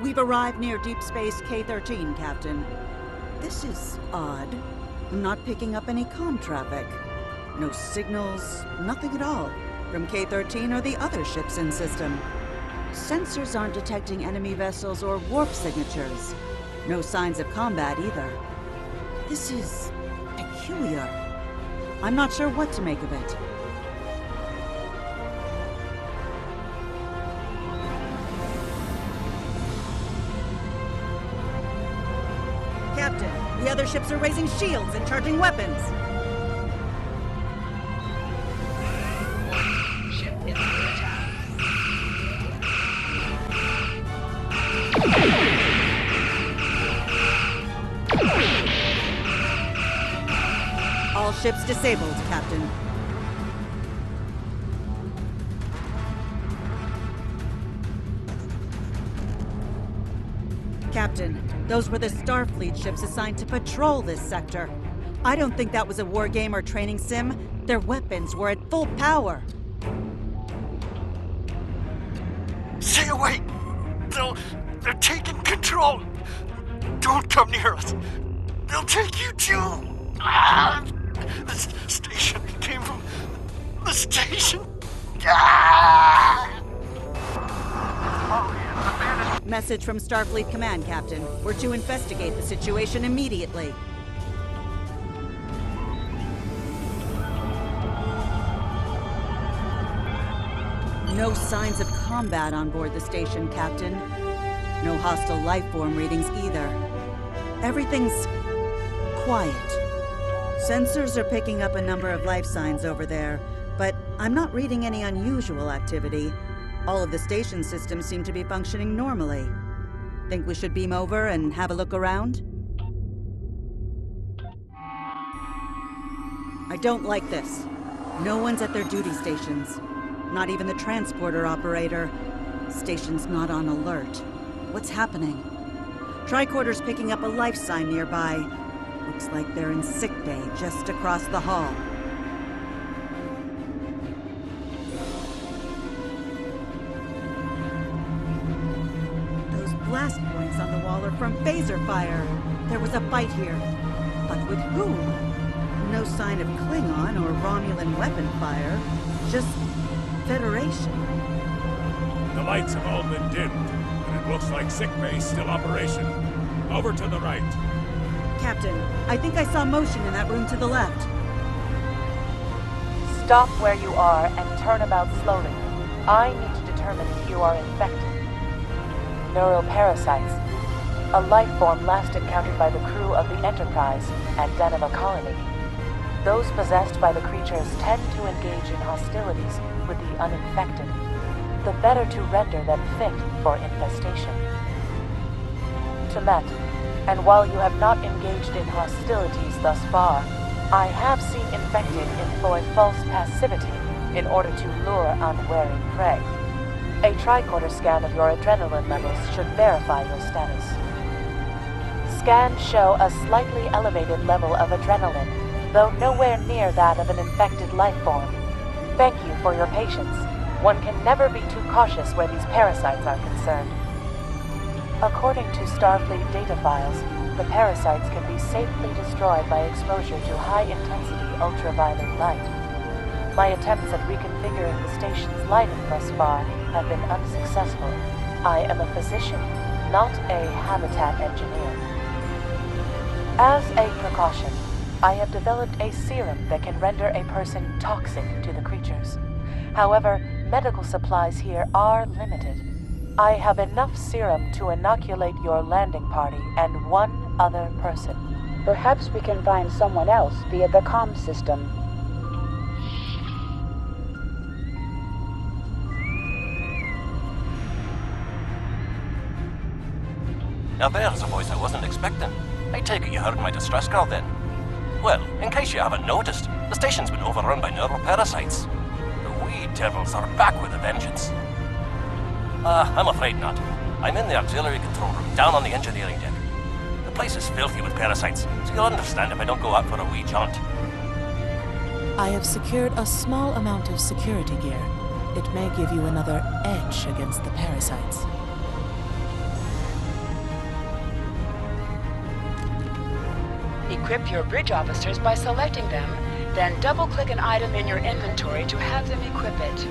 We've arrived near Deep Space K-13, Captain. This is odd. I'm not picking up any comm traffic. No signals, nothing at all, from K-13 or the other ships in system. Sensors aren't detecting enemy vessels or warp signatures. No signs of combat either. This is peculiar. I'm not sure what to make of it. Captain, the other ships are raising shields and charging weapons. All ships disabled, Captain. Captain, those were the Starfleet ships assigned to patrol this sector. I don't think that was a war game or training sim. Their weapons were at full power. Stay away! They're taking control! Don't come near us! They'll take you too! This station came from the station! Message from Starfleet Command, Captain. We're to investigate the situation immediately. No signs of combat on board the station, Captain. No hostile life form readings either. Everything's quiet. Sensors are picking up a number of life signs over there, but I'm not reading any unusual activity. All of the station systems seem to be functioning normally. Think we should beam over and have a look around? I don't like this. No one's at their duty stations. Not even the transporter operator. Station's not on alert. What's happening? Tricorder's picking up a life sign nearby. Looks like they're in sick bay just across the hall. Those blast points on the wall are from phaser fire. There was a fight here. But with whom? No sign of Klingon or Romulan weapon fire. Just Federation. The lights have all been dimmed, and it looks like sick bay's still operation. Over to the right. Captain, I think I saw motion in that room to the left. Stop where you are and turn about slowly. I need to determine if you are infected. Neural parasites. A life form last encountered by the crew of the Enterprise at Denema Colony. Those possessed by the creatures tend to engage in hostilities with the uninfected, the better to render them fit for infestation. Temet, and while you have not engaged in hostilities thus far, I have seen infected employ false passivity in order to lure unwary prey. A tricorder scan of your adrenaline levels should verify your status. Scans show a slightly elevated level of adrenaline, though nowhere near that of an infected life form. Thank you for your patience. One can never be too cautious where these parasites are concerned. According to Starfleet data files, the parasites can be safely destroyed by exposure to high-intensity ultraviolet light. My attempts at reconfiguring the station's lighting thus far have been unsuccessful. I am a physician, not a habitat engineer. As a precaution, I have developed a serum that can render a person toxic to the creatures. However, medical supplies here are limited. I have enough serum to inoculate your landing party and one other person. Perhaps we can find someone else via the comm system. Now there's a voice I wasn't expecting. I take it you heard my distress call then. Well, in case you haven't noticed, the station's been overrun by neural parasites. The wee devils are back with a vengeance. I'm afraid not. I'm in the auxiliary control room, down on the engineering deck. The place is filthy with parasites, so you'll understand if I don't go out for a wee jaunt. I have secured a small amount of security gear. It may give you another edge against the parasites. equip your bridge officers by selecting them, then double-click an item in your inventory to have them equip it.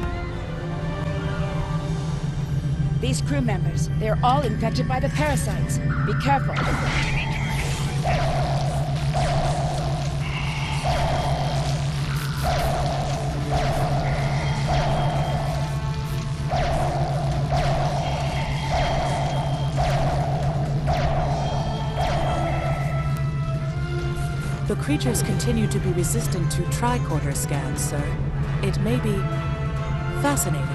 These crew members, they're all infected by the parasites. Be careful. The creatures continue to be resistant to tricorder scans, sir. It may be fascinating.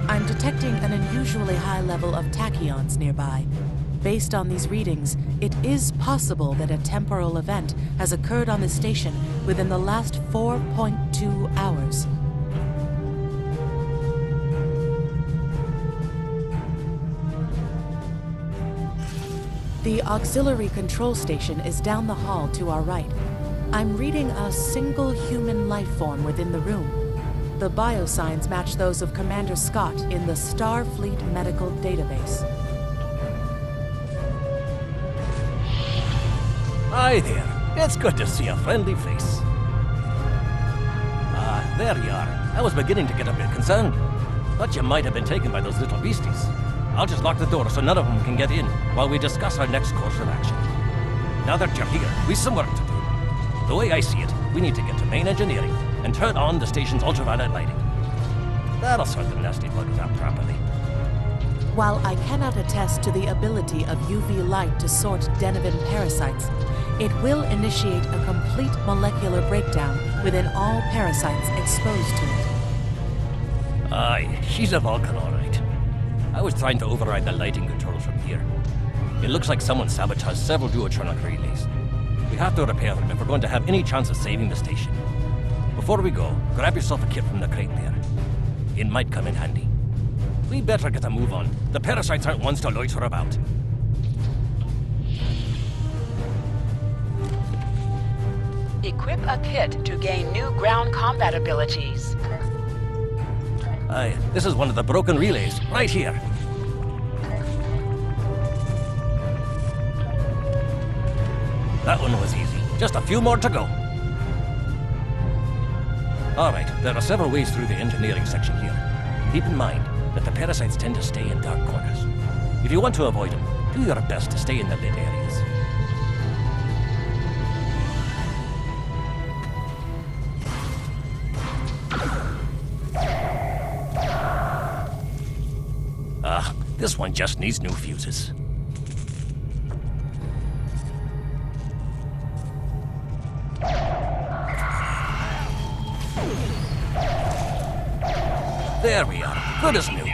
I'm detecting an unusually high level of tachyons nearby. Based on these readings, it is possible that a temporal event has occurred on the station within the last 4.2 hours. The auxiliary control station is down the hall to our right. I'm reading a single human life form within the room. The biosigns match those of Commander Scott in the Starfleet medical database. Hi there. It's good to see a friendly face. There you are. I was beginning to get a bit concerned. Thought you might have been taken by those little beasties. I'll just lock the door so none of them can get in while we discuss our next course of action. Now that you're here, we've some work to do. The way I see it, we need to get to main engineering and turn on the station's ultraviolet lighting. That'll sort the nasty bugs out properly. While I cannot attest to the ability of UV light to sort Denivan parasites, it will initiate a complete molecular breakdown within all parasites exposed to it. Aye, she's a Vulcan, all right. I was trying to override the lighting controls from here. It looks like someone sabotaged several duotronic relays. We have to repair them if we're going to have any chance of saving the station. Before we go, grab yourself a kit from the crate there. It might come in handy. We'd better get a move on. The parasites aren't ones to loiter about. Equip a kit to gain new ground combat abilities. Aye, this is one of the broken relays, right here. That one was easy. Just a few more to go. All right, there are several ways through the engineering section here. Keep in mind that the parasites tend to stay in dark corners. If you want to avoid them, do your best to stay in the lit areas. This one just needs new fuses. There we are. Good as new.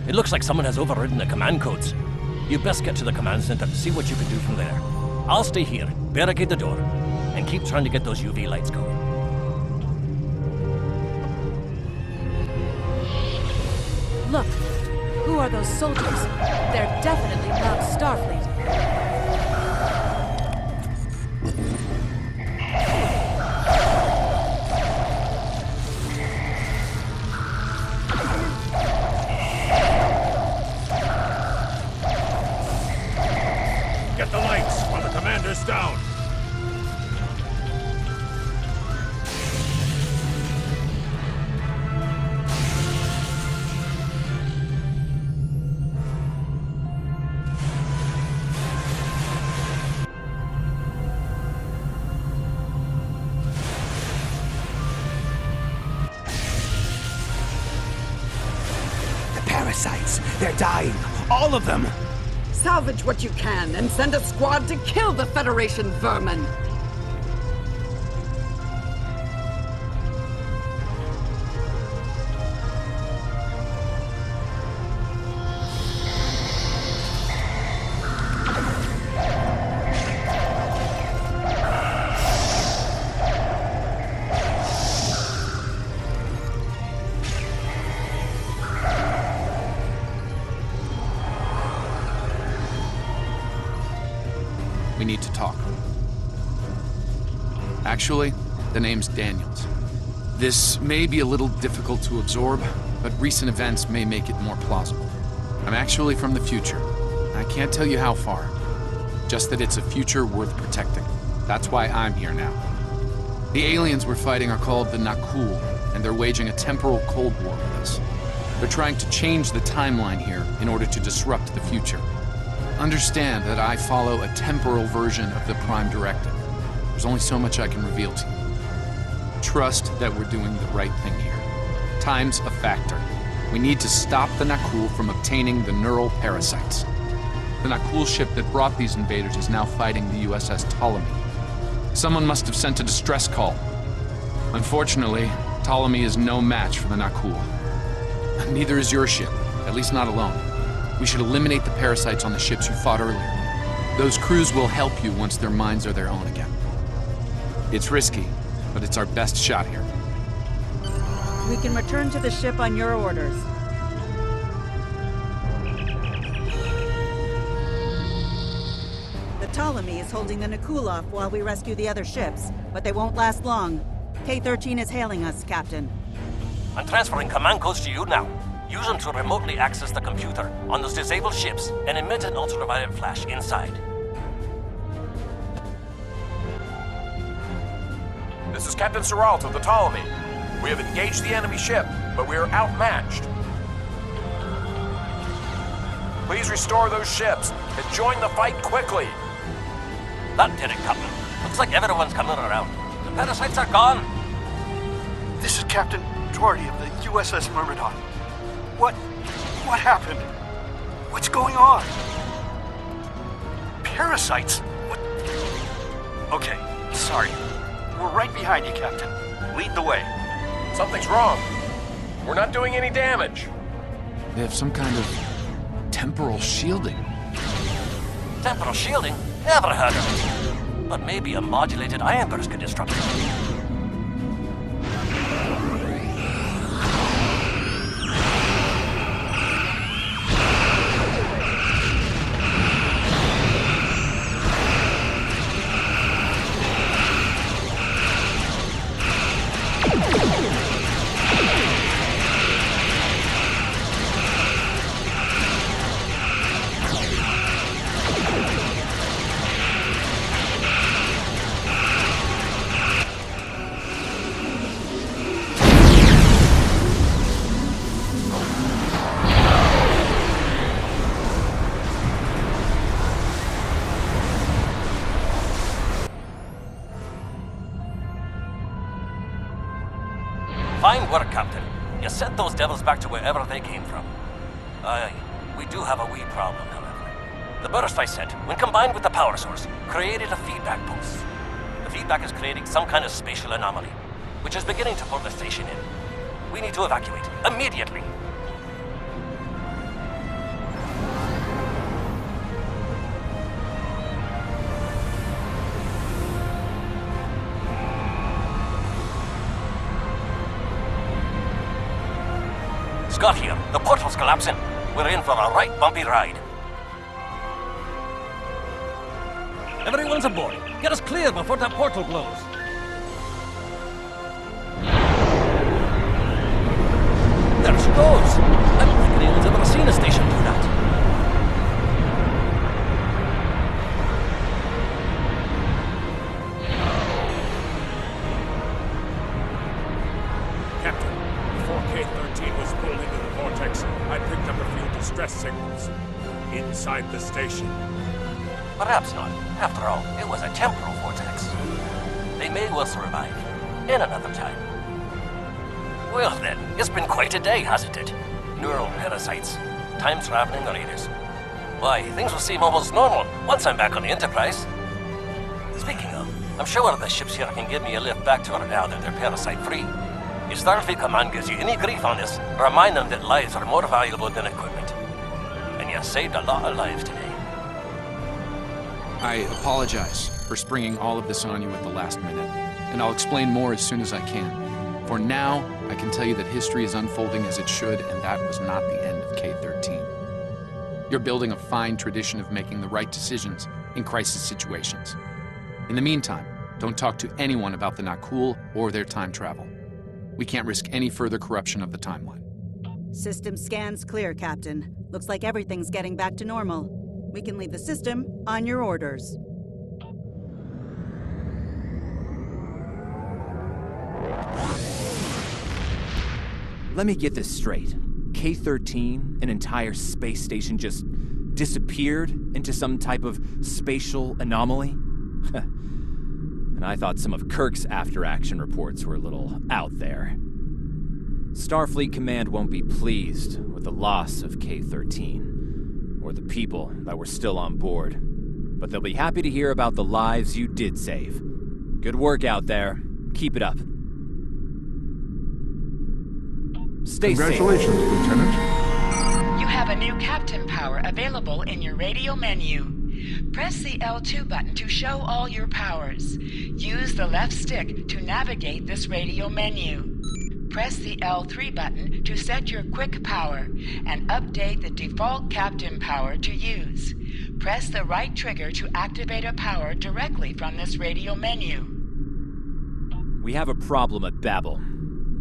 It looks like someone has overridden the command codes. You best get to the command center to see what you can do from there. I'll stay here, barricade the door, and keep trying to get those UV lights going. Look, who are those soldiers? They're definitely not Starfleet. Get the lights while the commander's down. parasites. They're dying. All of them. Salvage what you can and send a squad to kill the Federation vermin. We need to talk. Actually, the name's Daniels. This may be a little difficult to absorb, but recent events may make it more plausible. I'm actually from the future. I can't tell you how far. Just that it's a future worth protecting. That's why I'm here now. The aliens we're fighting are called the Nakul, and they're waging a temporal Cold War with us. They're trying to change the timeline here in order to disrupt the future. Understand that I follow a temporal version of the Prime Directive. There's only so much I can reveal to you. Trust that we're doing the right thing here. Time's a factor. We need to stop the Nakul from obtaining the neural parasites. The Nakul ship that brought these invaders is now fighting the USS Ptolemy. Someone must have sent a distress call. Unfortunately, Ptolemy is no match for the Nakul. Neither is your ship, at least not alone. We should eliminate the parasites on the ships you fought earlier. Those crews will help you once their minds are their own again. It's risky, but it's our best shot here. We can return to the ship on your orders. The Ptolemy is holding the Nakul off while we rescue the other ships, but they won't last long. K-13 is hailing us, Captain. I'm transferring command codes to you now. Use them to remotely access the computer on those disabled ships and emit an ultraviolet flash inside. This is Captain Seralt of the Ptolemy. We have engaged the enemy ship, but we are outmatched. Please restore those ships and join the fight quickly. That did it, Captain. Looks like everyone's coming around. The parasites are gone. This is Captain Doherty of the USS Myrmidon. What happened? What's going on? Parasites? What? Okay, sorry. We're right behind you, Captain. Lead the way. Something's wrong. We're not doing any damage. They have some kind of temporal shielding. Temporal shielding? Never heard of it. But maybe a modulated ion burst could disrupt it. Fine work, Captain. You sent those devils back to wherever they came from. Aye, we do have a wee problem, however. The burst I sent, when combined with the power source, created a feedback pulse. The feedback is creating some kind of spatial anomaly, which is beginning to pull the station in. We need to evacuate, immediately. Scott here. The portal's collapsing. We're in for a right bumpy ride. Everyone's aboard. Get us clear before that portal blows. There she goes. I don't think anyone's ever seen a station do that. Captain, before K-13 was pulled into the vortex, I picked up a few distress signals inside the station. Perhaps not. After all, it was a temporal vortex. They may well survive. In another time. Well then, it's been quite a day, hasn't it? Neural parasites. time-traveling raiders. Why, things will seem almost normal once I'm back on the Enterprise. Speaking of, I'm sure the ships here can give me a lift back to her now that they're parasite-free. If Starfleet Command gives you any grief on this, remind them that lives are more valuable than equipment. And you saved a lot of lives today. I apologize for springing all of this on you at the last minute, and I'll explain more as soon as I can. For now, I can tell you that history is unfolding as it should, and that was not the end of K-13. You're building a fine tradition of making the right decisions in crisis situations. In the meantime, don't talk to anyone about the Nakul or their time travel. We can't risk any further corruption of the timeline. System scans clear, Captain. Looks like everything's getting back to normal. We can leave the system on your orders. Let me get this straight. K-13, an entire space station, just disappeared into some type of spatial anomaly? And I thought some of Kirk's after-action reports were a little out there. Starfleet Command won't be pleased with the loss of K-13, or the people that were still on board. But they'll be happy to hear about the lives you did save. Good work out there. Keep it up. Stay safe. Congratulations, Lieutenant. You have a new captain power available in your radio menu. Press the L2 button to show all your powers. Use the left stick to navigate this radio menu. Press the L3 button to set your quick power and update the default captain power to use. Press the right trigger to activate a power directly from this radio menu. We have a problem at Babel.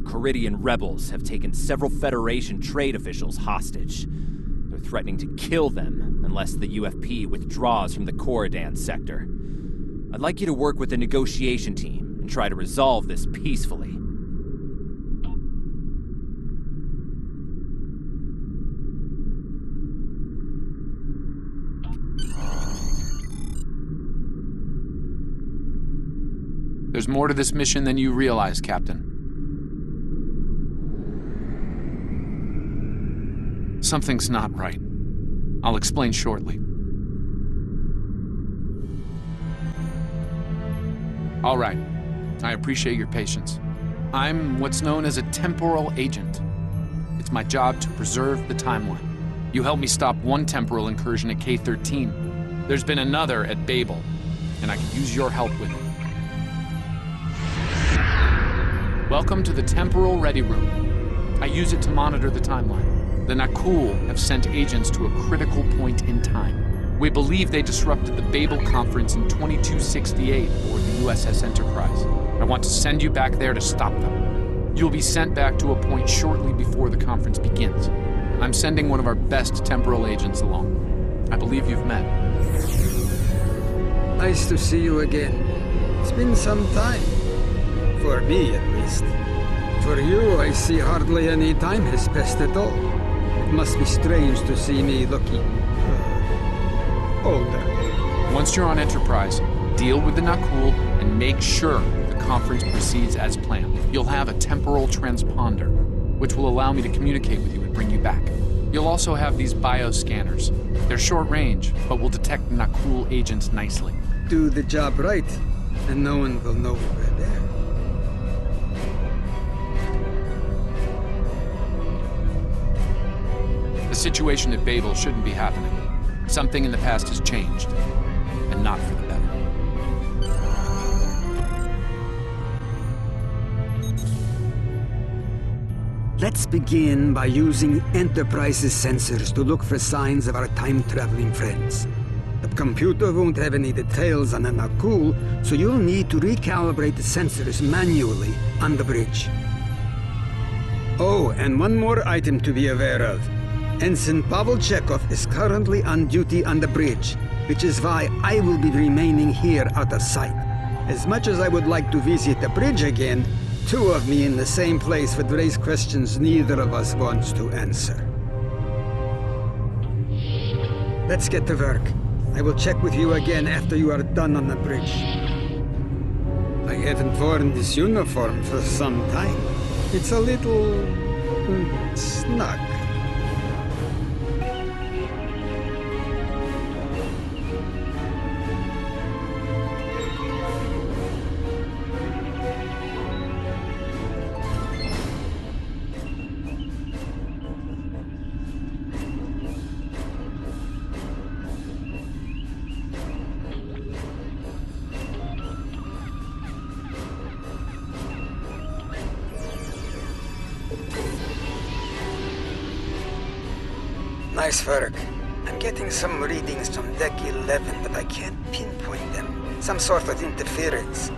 Caridian rebels have taken several Federation trade officials hostage. They're threatening to kill them unless the UFP withdraws from the Corridan sector. I'd like you to work with the negotiation team and try to resolve this peacefully. There's more to this mission than you realize, Captain. Something's not right. I'll explain shortly. All right. I appreciate your patience. I'm what's known as a temporal agent. It's my job to preserve the timeline. You helped me stop one temporal incursion at K-13. There's been another at Babel, and I could use your help with it. Welcome to the Temporal Ready Room. I use it to monitor the timeline. The Nakul have sent agents to a critical point in time. We believe they disrupted the Babel Conference in 2268 aboard the USS Enterprise. I want to send you back there to stop them. You'll be sent back to a point shortly before the conference begins. I'm sending one of our best temporal agents along. I believe you've met. Nice to see you again. It's been some time. For me, at least. For you, I see hardly any time has passed at all. It must be strange to see me looking... older. Once you're on Enterprise, deal with the Nakul and make sure the conference proceeds as planned. You'll have a temporal transponder, which will allow me to communicate with you and bring you back. You'll also have these bioscanners. They're short range, but will detect Nakul agents nicely. Do the job right, and no one will know we're there. The situation at Babel shouldn't be happening. Something in the past has changed, and not for the better. Let's begin by using Enterprise's sensors to look for signs of our time-traveling friends. The computer won't have any details on the Nakul, so you'll need to recalibrate the sensors manually on the bridge. Oh, and one more item to be aware of. Ensign Pavel Chekhov is currently on duty on the bridge, which is why I will be remaining here out of sight. As much as I would like to visit the bridge again, two of me in the same place would raise questions neither of us wants to answer. Let's get to work. I will check with you again after you are done on the bridge. I haven't worn this uniform for some time. It's a little... snug. Nice work. I'm getting some readings from Deck 11, but I can't pinpoint them. Some sort of interference.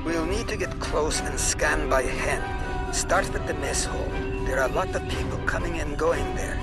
We'll need to get close and scan by hand. Start with the mess hall. There are a lot of people coming and going there.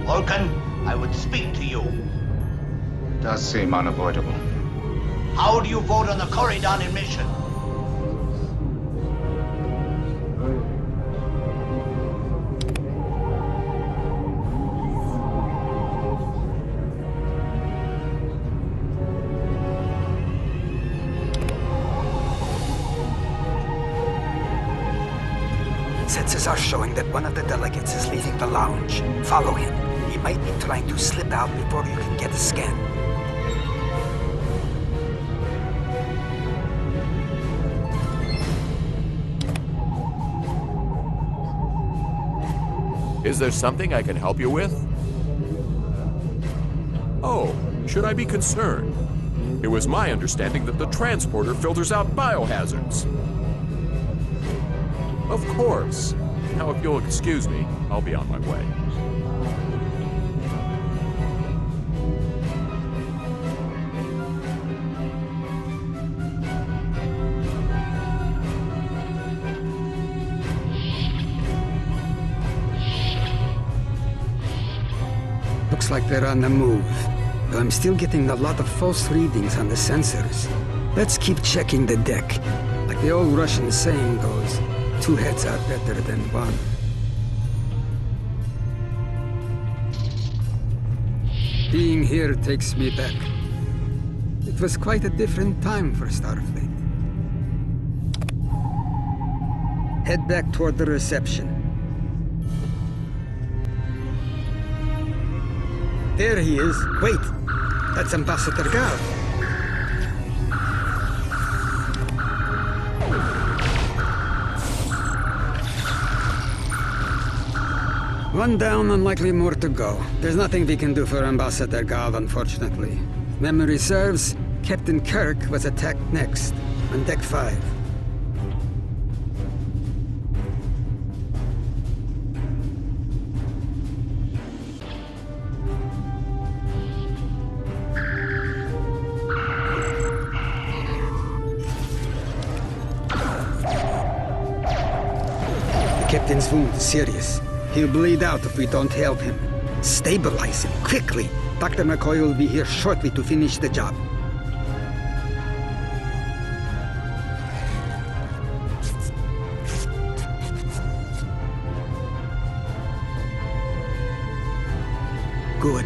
Vulcan, I would speak to you. Does seem unavoidable. How do you vote on the Corridon emission? Sensors are showing that one of the delegates is leaving the lounge. Follow him. He might be trying to slip out before you can get a scan. Is there something I can help you with? Oh, should I be concerned? It was my understanding that the transporter filters out biohazards. Of course. Now, if you'll excuse me, I'll be on my way. Looks like they're on the move. But I'm still getting a lot of false readings on the sensors. Let's keep checking the deck. Like the old Russian saying goes, 2 heads are better than 1. Being here takes me back. It was quite a different time for Starfleet. Head back toward the reception. There he is. Wait, that's Ambassador Gal. One down and likely more to go. There's nothing we can do for Ambassador Gal, unfortunately. Memory serves, Captain Kirk was attacked next, on Deck 5. The captain's wound is serious. He'll bleed out if we don't help him. Stabilize him, quickly! Dr. McCoy will be here shortly to finish the job. Good.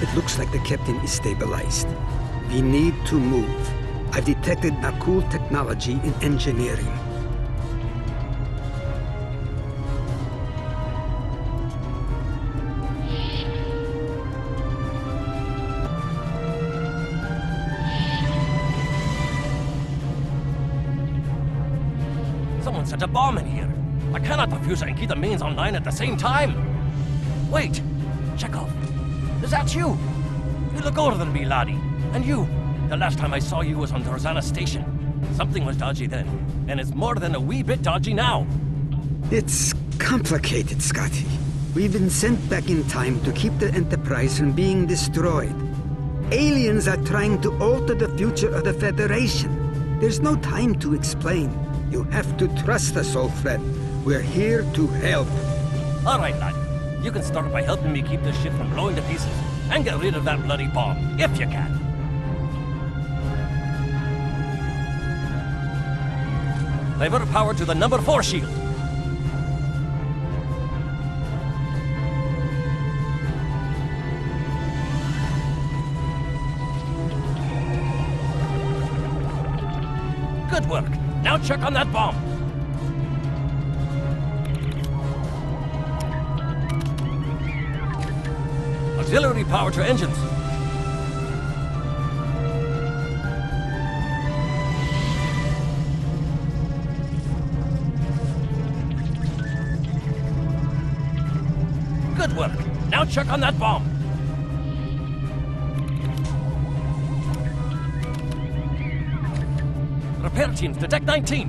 It looks like the captain is stabilized. We need to move. I've detected Nakul technology in engineering. Someone set a bomb in here. I cannot defuse it and keep the mains online at the same time. Wait, Chekhov, is that you? You look older than me, laddie. And you, the last time I saw you was on Dorzana Station. Something was dodgy then, and it's more than a wee bit dodgy now. It's complicated, Scotty. We've been sent back in time to keep the Enterprise from being destroyed. Aliens are trying to alter the future of the Federation. There's no time to explain. You have to trust us, old friend. We're here to help. All right, lad. You can start by helping me keep this ship from blowing to pieces, and get rid of that bloody bomb, if you can. Divert power to the number 4 shield. Good work. Now check on that bomb. Auxiliary power to engines. Good work. Now check on that bomb. Repair teams to Deck 19.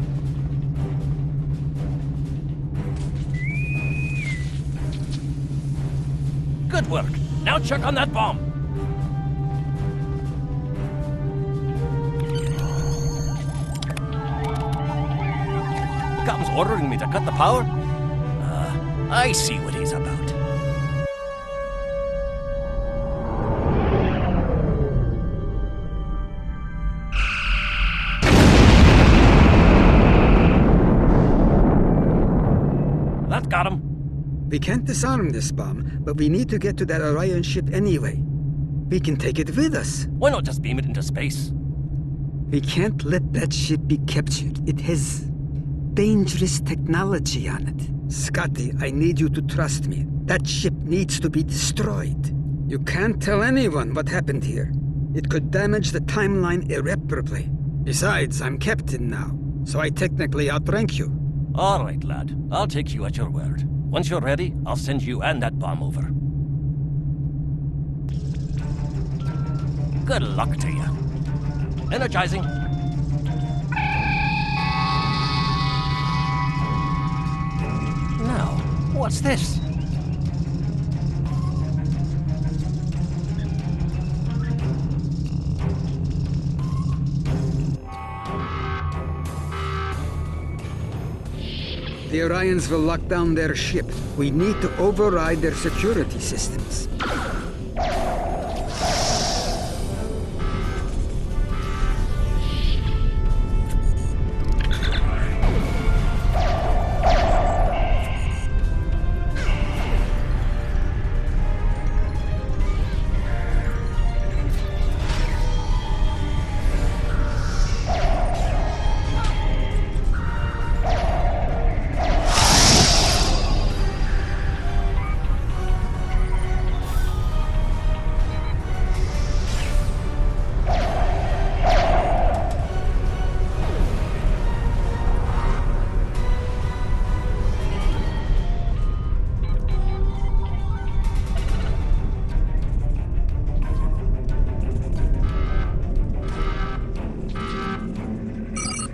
Good work. Now check on that bomb. Captain's ordering me to cut the power? I see what he's about. That got him. We can't disarm this bomb, but we need to get to that Orion ship anyway. We can take it with us. Why not just beam it into space? We can't let that ship be captured. It has dangerous technology on it. Scotty, I need you to trust me. That ship needs to be destroyed. You can't tell anyone what happened here. It could damage the timeline irreparably. Besides, I'm captain now, so I technically outrank you. All right, lad. I'll take you at your word. Once you're ready, I'll send you and that bomb over. Good luck to you. Energizing. Now, what's this? The Orions will lock down their ship. We need to override their security systems.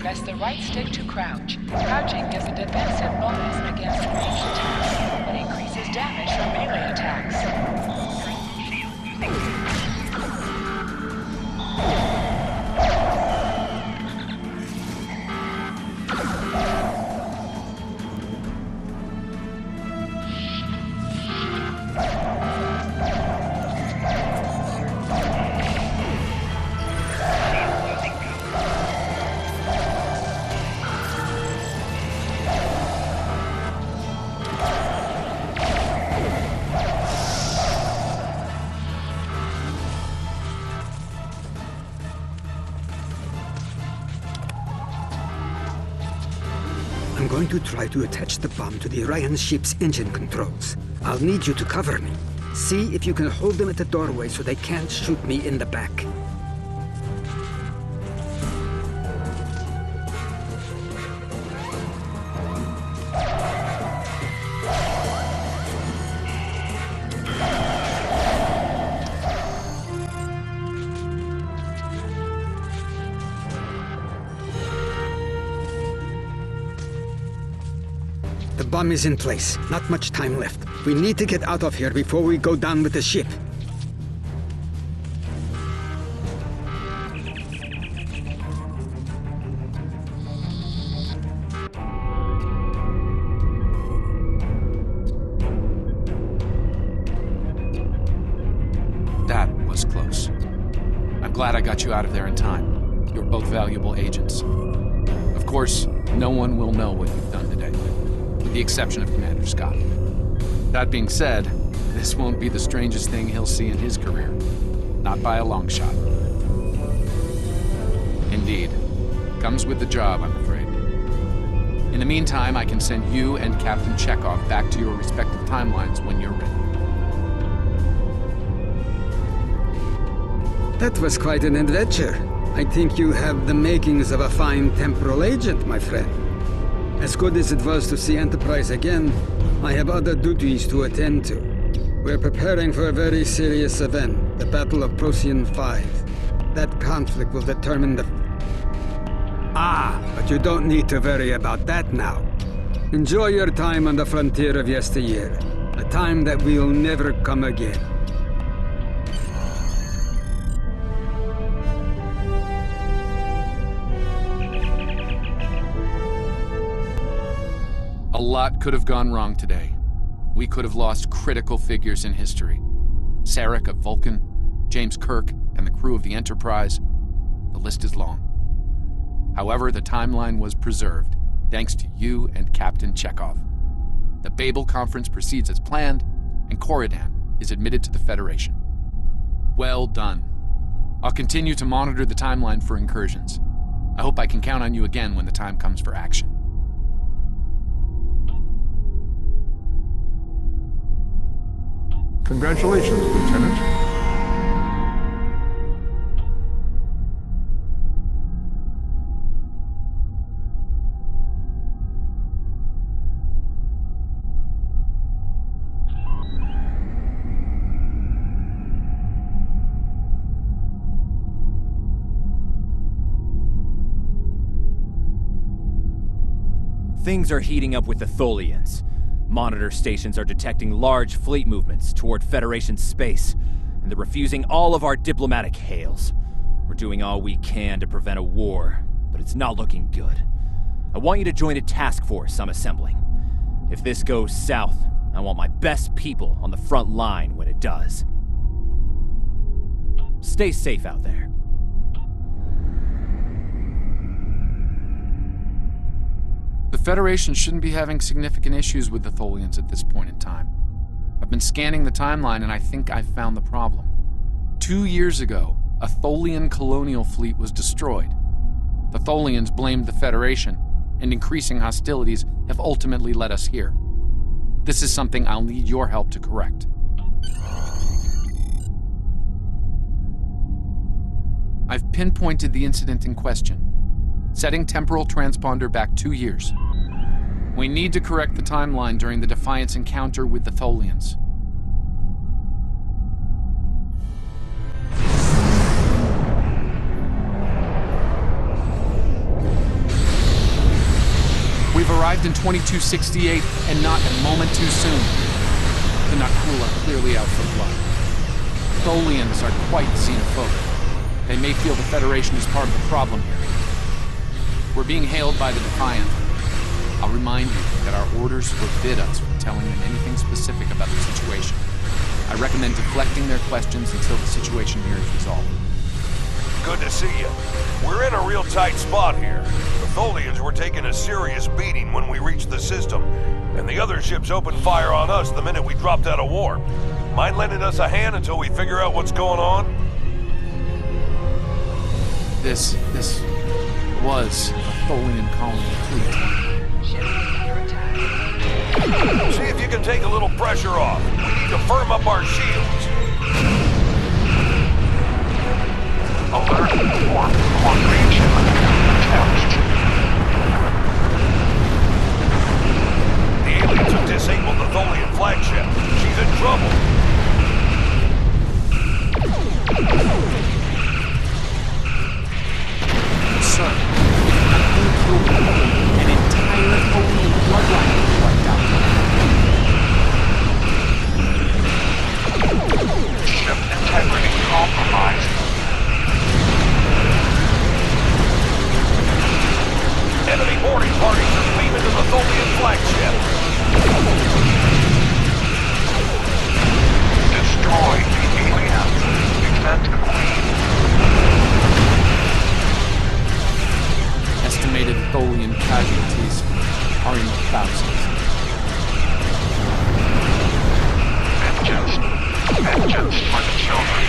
Press the right stick to crouch. Crouching gives a defensive bonus against ranged attacks, but increases damage from melee attacks. I'm going to try to attach the bomb to the Orion ship's engine controls. I'll need you to cover me. See if you can hold them at the doorway so they can't shoot me in the back. The bomb is in place. Not much time left. We need to get out of here before we go down with the ship. That was close. I'm glad I got you out of there in time. You're both valuable agents. Of Of course, no one will know what you've done today, with the exception of Commander Scott. That being said, this won't be the strangest thing he'll see in his career. Not by a long shot. Indeed. Comes with the job, I'm afraid. In the meantime, I can send you and Captain Chekhov back to your respective timelines when you're ready. That was quite an adventure. I think you have the makings of a fine temporal agent, my friend. As good as it was to see Enterprise again, I have other duties to attend to. We're preparing for a very serious event, the Battle of Procyon 5. That conflict will determine the... but you don't need to worry about that now. Enjoy your time on the frontier of yesteryear, a time that will never come again. A lot could have gone wrong today. We could have lost critical figures in history. Sarek of Vulcan, James Kirk, and the crew of the Enterprise. The list is long. However, the timeline was preserved, thanks to you and Captain Chekhov. The Babel Conference proceeds as planned, and Corridan is admitted to the Federation. Well done. I'll continue to monitor the timeline for incursions. I hope I can count on you again when the time comes for action. Congratulations, Lieutenant. Things are heating up with the Tholians. Monitor stations are detecting large fleet movements toward Federation space, and they're refusing all of our diplomatic hails. We're doing all we can to prevent a war, but it's not looking good. I want you to join a task force I'm assembling. If this goes south, I want my best people on the front line when it does. Stay safe out there. The Federation shouldn't be having significant issues with the Tholians at this point in time. I've been scanning the timeline and I think I've found the problem. 2 years ago, a Tholian colonial fleet was destroyed. The Tholians blamed the Federation, and increasing hostilities have ultimately led us here. This is something I'll need your help to correct. I've pinpointed the incident in question, setting temporal transponder back 2 years. We need to correct the timeline during the Defiance encounter with the Tholians. We've arrived in 2268, and not a moment too soon. The Nakula clearly out for blood. Tholians are quite xenophobic. They may feel the Federation is part of the problem here. We're being hailed by the Defiant. I'll remind you that our orders forbid us from telling them anything specific about the situation. I recommend deflecting their questions until the situation here is resolved. Good to see you. We're in a real tight spot here. The Tholians were taking a serious beating when we reached the system, and the other ships opened fire on us the minute we dropped out of warp. Mind lending us a hand until we figure out what's going on? This was a Tholian colony fleet. See if you can take a little pressure off. We need to firm up our shields. Alert warp formation attempt. The aliens have disabled the Tholian flagship. She's in trouble. Sir, an entire Tholian bloodline was wiped out. casualties are in the thousands. Vengeance for the children.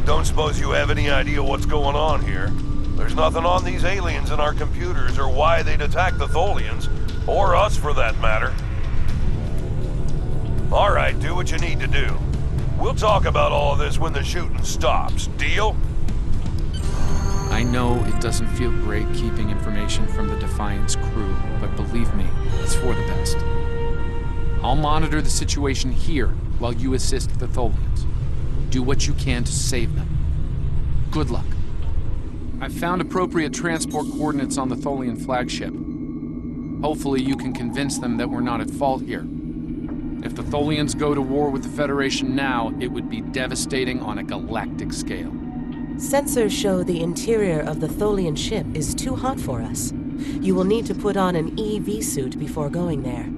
Don't suppose you have any idea what's going on here? There's nothing on these aliens in our computers or why they'd attack the Tholians, or us for that matter. All right, do what you need to do. We'll talk about all of this when the shooting stops. Deal? I know it doesn't feel great keeping information from the Defiance crew, but believe me, it's for the best. I'll monitor the situation here while you assist the Tholians. Do what you can to save them. Good luck. I've found appropriate transport coordinates on the Tholian flagship. Hopefully you can convince them that we're not at fault here. If the Tholians go to war with the Federation now, it would be devastating on a galactic scale. Sensors show the interior of the Tholian ship is too hot for us. You will need to put on an EV suit before going there.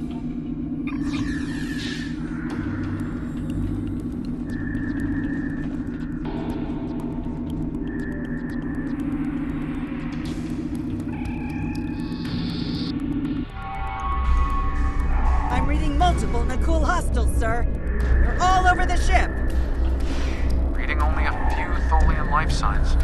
I'm reading multiple Nakul hostiles, sir. They're all over the ship. Reading only a few Tholian life signs.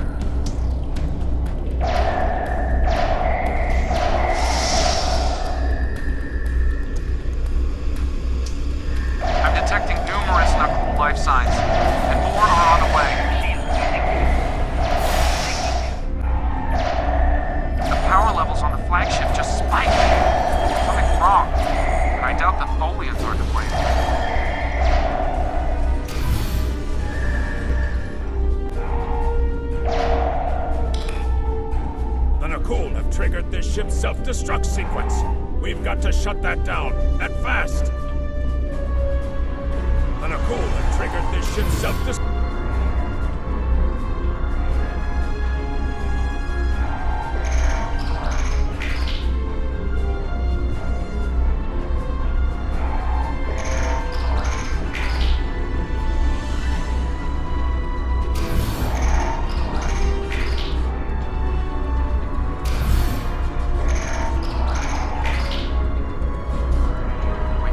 I'm detecting numerous Nakul life signs, and more are on the way. The power levels on the flagship just spiked. Something's wrong. I doubt the Tholians are to blame. The Nakul have triggered this ship's self-destruct sequence. We've got to shut that down, and fast! The Nakul have triggered this ship's self-destruct...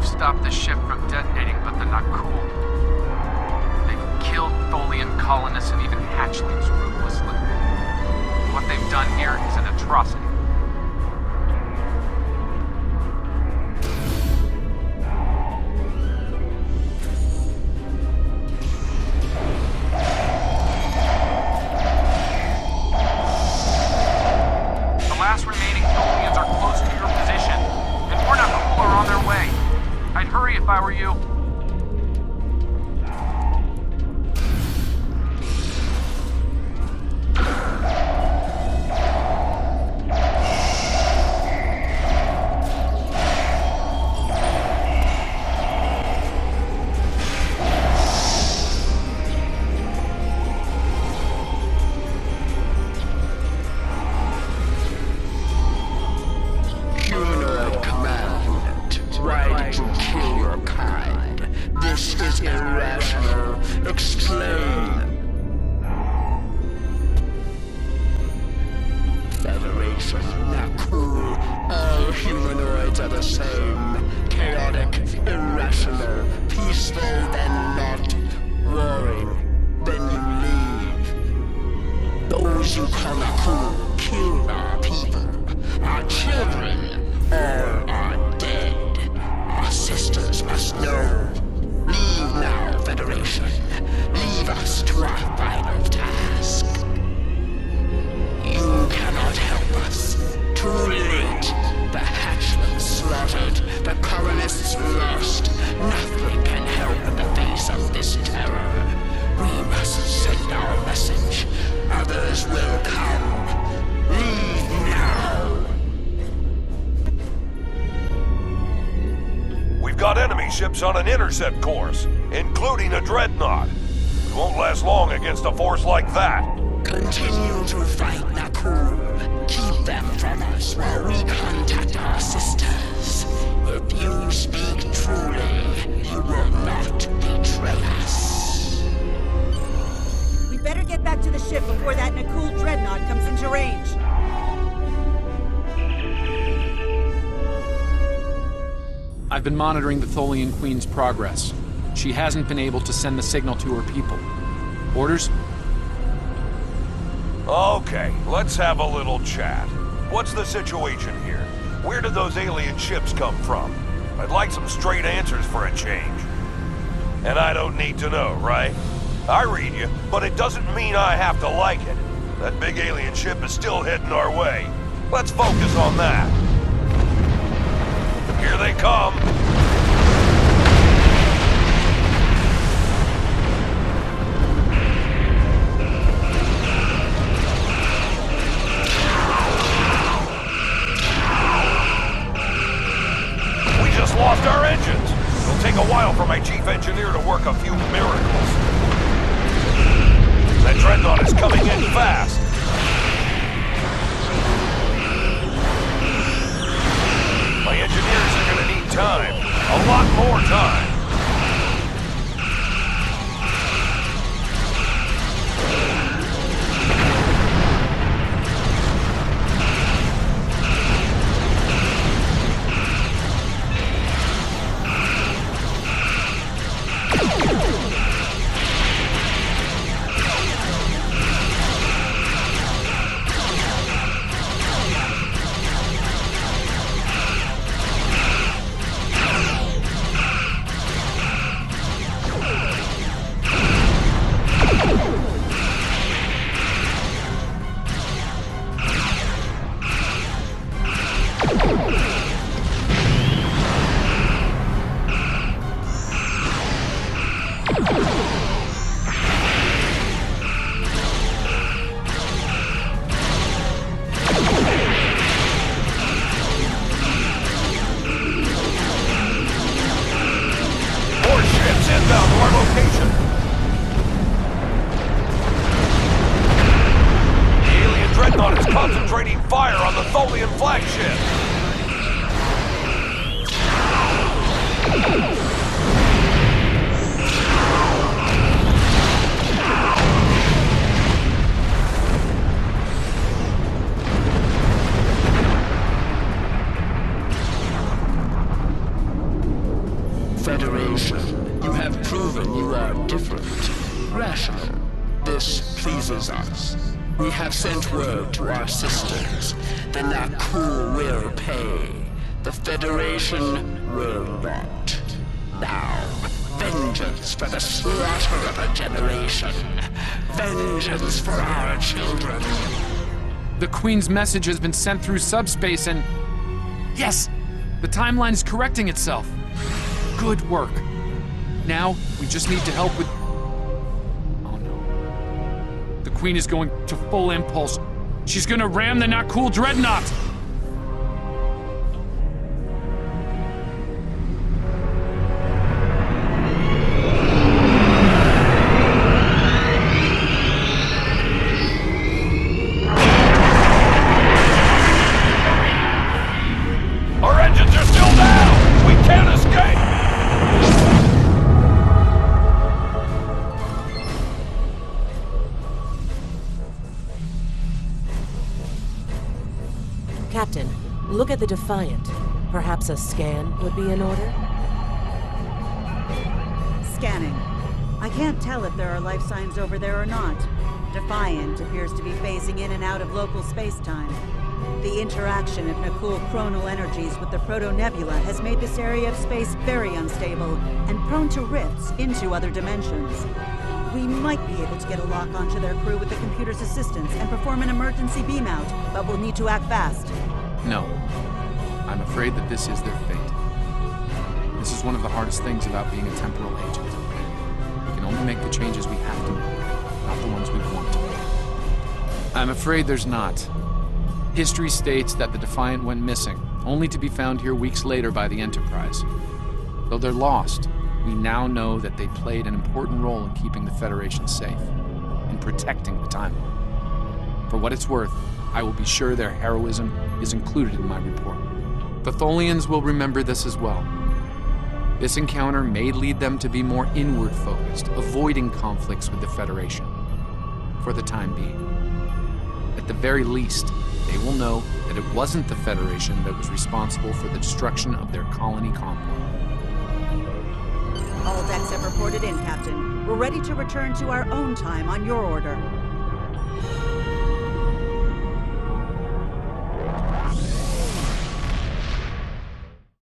Stop the ship from detonating, but they're not cool. They've killed Tholian colonists and even hatchlings ruthlessly. What they've done here is an atrocity. The last remaining Tholians are close to your position, and more Nakul are on their way. I'd hurry if I were you. Humanoid command unit, ready to kill your kind. This is irrational. Explain. Federation, Nakul. All humanoids are the same. Chaotic, irrational, peaceful, then not. Warring, then you leave. Those you call Nakul killed our people. Our children, all are dead. Our sisters must know. Leave now, Federation. Leave us to our final task. You cannot help us. Too late. The hatchlings slaughtered. The colonists lost. Nothing can help in the face of this terror. We must send our message. Others will come. Leave now. We've got enemy ships on an intercept course, including a dreadnought. We won't last long against a force like that. Continue to fight, Nakul. Keep them from us. us while we contact our sisters. If you speak truly, you will not betray us. We better get back to the ship before that Nakul dreadnought comes into range. I've been monitoring the Tholian Queen's progress. She hasn't been able to send the signal to her people. Orders? Okay, let's have a little chat. What's the situation here? Where did those alien ships come from? I'd like some straight answers for a change. And I don't need to know, right? I read you, but it doesn't mean I have to like it. That big alien ship is still heading our way. Let's focus on that. Here they come. Lost our engines. It'll take a while for my chief engineer to work a few miracles. That dreadnought is coming in fast. My engineers are gonna need time. A lot more time. Concentrating fire on the Tholian flagship. Federation, you have proven you are different, rational. This pleases us. We have sent word to our sisters. The Nakul will pay. The Federation will not. Now, vengeance for the slaughter of a generation. Vengeance for our children. The Queen's message has been sent through subspace and... Yes! The timeline is correcting itself. Good work. Now, we just need to help with... The Queen is going to full impulse. She's gonna ram the Nakul dreadnought! Our engines are still down! We can't escape! Captain, look at the Defiant. Perhaps a scan would be in order? Scanning. I can't tell if there are life signs over there or not. Defiant appears to be phasing in and out of local space-time. The interaction of Nakul chronal energies with the Proto-Nebula has made this area of space very unstable and prone to rifts into other dimensions. We might be able to get a lock onto their crew with the computer's assistance and perform an emergency beam out, but we'll need to act fast. No. I'm afraid that this is their fate. This is one of the hardest things about being a temporal agent. We can only make the changes we have to make, not the ones we want. I'm afraid there's not. History states that the Defiant went missing, only to be found here weeks later by the Enterprise. Though they're lost, we now know that they played an important role in keeping the Federation safe, in protecting the timeline. For what it's worth, I will be sure their heroism is included in my report. The Tholians will remember this as well. This encounter may lead them to be more inward-focused, avoiding conflicts with the Federation, for the time being. At the very least, they will know that it wasn't the Federation that was responsible for the destruction of their colony complex. All decks have reported in, Captain. We're ready to return to our own time on your order.